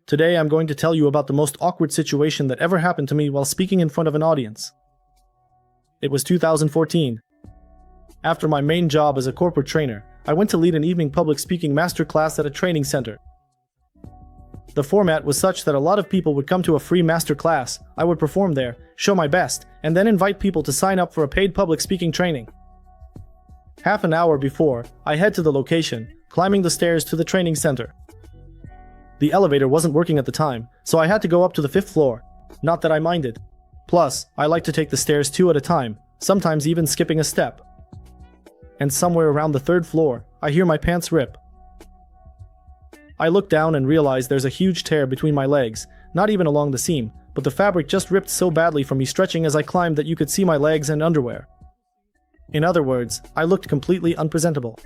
Today I'm going to tell you about the most awkward situation that ever happened to me while speaking in front of an audience. It was 2014. After my main job as a corporate trainer, I went to lead an evening public speaking masterclass at a training center. The format was such that a lot of people would come to a free masterclass, I would perform there, show my best, and then invite people to sign up for a paid public speaking training. Half an hour before, I head to the location, climbing the stairs to the training center. The elevator wasn't working at the time, so I had to go up to the 5th floor. Not that I minded. Plus, I like to take the stairs 2 at a time, sometimes even skipping a step. And somewhere around the 3rd floor, I hear my pants rip. I look down and realize there's a huge tear between my legs, not even along the seam, but the fabric just ripped so badly from me stretching as I climbed that you could see my legs and underwear. In other words, I looked completely unpresentable.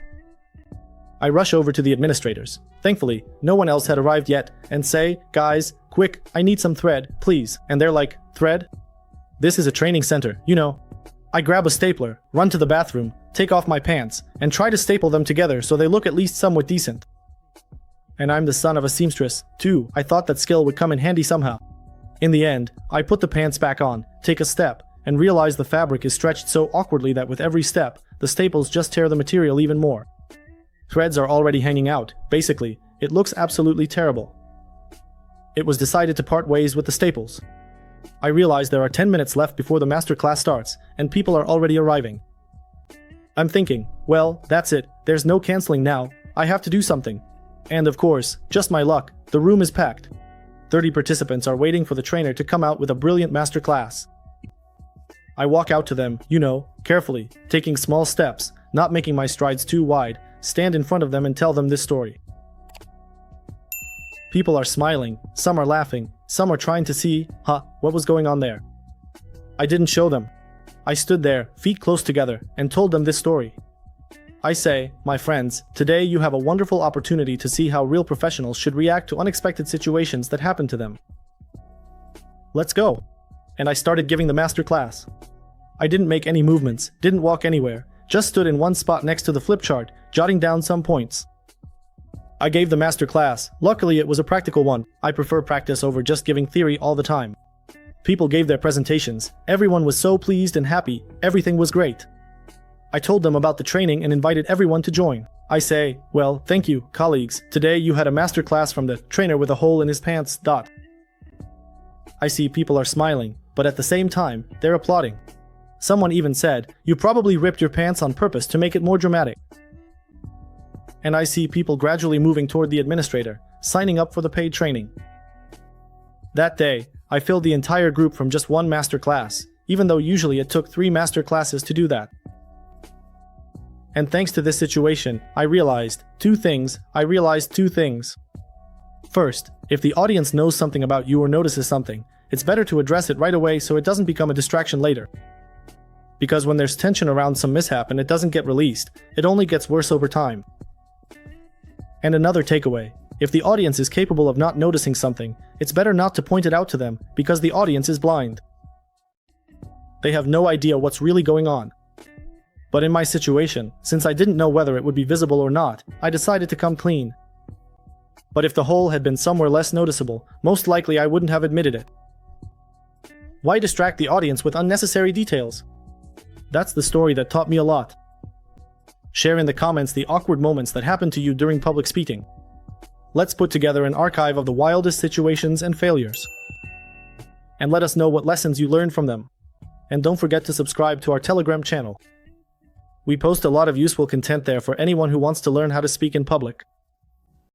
I rush over to the administrators. Thankfully, no one else had arrived yet, and say, "Guys, quick, I need some thread, please." And they're like, "Thread? This is a training center, you know." I grab a stapler, run to the bathroom, take off my pants, and try to staple them together so they look at least somewhat decent. And I'm the son of a seamstress, too. I thought that skill would come in handy somehow. In the end, I put the pants back on, take a step, and realize the fabric is stretched so awkwardly that with every step, the staples just tear the material even more. Threads are already hanging out. Basically, it looks absolutely terrible. It was decided to part ways with the staples. I realize there are 10 minutes left before the masterclass starts, and people are already arriving. I'm thinking, well, that's it, there's no canceling now, I have to do something. And of course, just my luck, the room is packed. 30 participants are waiting for the trainer to come out with a brilliant masterclass. I walk out to them, you know, carefully, taking small steps, not making my strides too wide, stand in front of them and tell them this story. People are smiling, some are laughing, some are trying to see, what was going on there. I didn't show them. I stood there, feet close together, and told them this story. I say, my friends, today you have a wonderful opportunity to see how real professionals should react to unexpected situations that happen to them. Let's go. And I started giving the master class. I didn't make any movements, didn't walk anywhere, just stood in one spot next to the flip chart, jotting down some points. I gave the master class. Luckily it was a practical one. I prefer practice over just giving theory all the time. People gave their presentations. Everyone was so pleased and happy. Everything was great. I told them about the training and invited everyone to join. I say, well, thank you, colleagues. Today you had a master class from the trainer with a hole in his pants. I see people are smiling, but at the same time, they're applauding. Someone even said, you probably ripped your pants on purpose to make it more dramatic. And I see people gradually moving toward the administrator, signing up for the paid training. That day, I filled the entire group from just one master class, even though usually it took 3 master classes to do that. And thanks to this situation, I realized two things. First, if the audience knows something about you or notices something, it's better to address it right away so it doesn't become a distraction later. Because when there's tension around some mishap and it doesn't get released, it only gets worse over time. And another takeaway, if the audience is capable of not noticing something, it's better not to point it out to them because the audience is blind. They have no idea what's really going on. But in my situation, since I didn't know whether it would be visible or not, I decided to come clean. But if the hole had been somewhere less noticeable, most likely I wouldn't have admitted it. Why distract the audience with unnecessary details? That's the story that taught me a lot. Share in the comments the awkward moments that happened to you during public speaking. Let's put together an archive of the wildest situations and failures. And let us know what lessons you learned from them. And don't forget to subscribe to our Telegram channel. We post a lot of useful content there for anyone who wants to learn how to speak in public.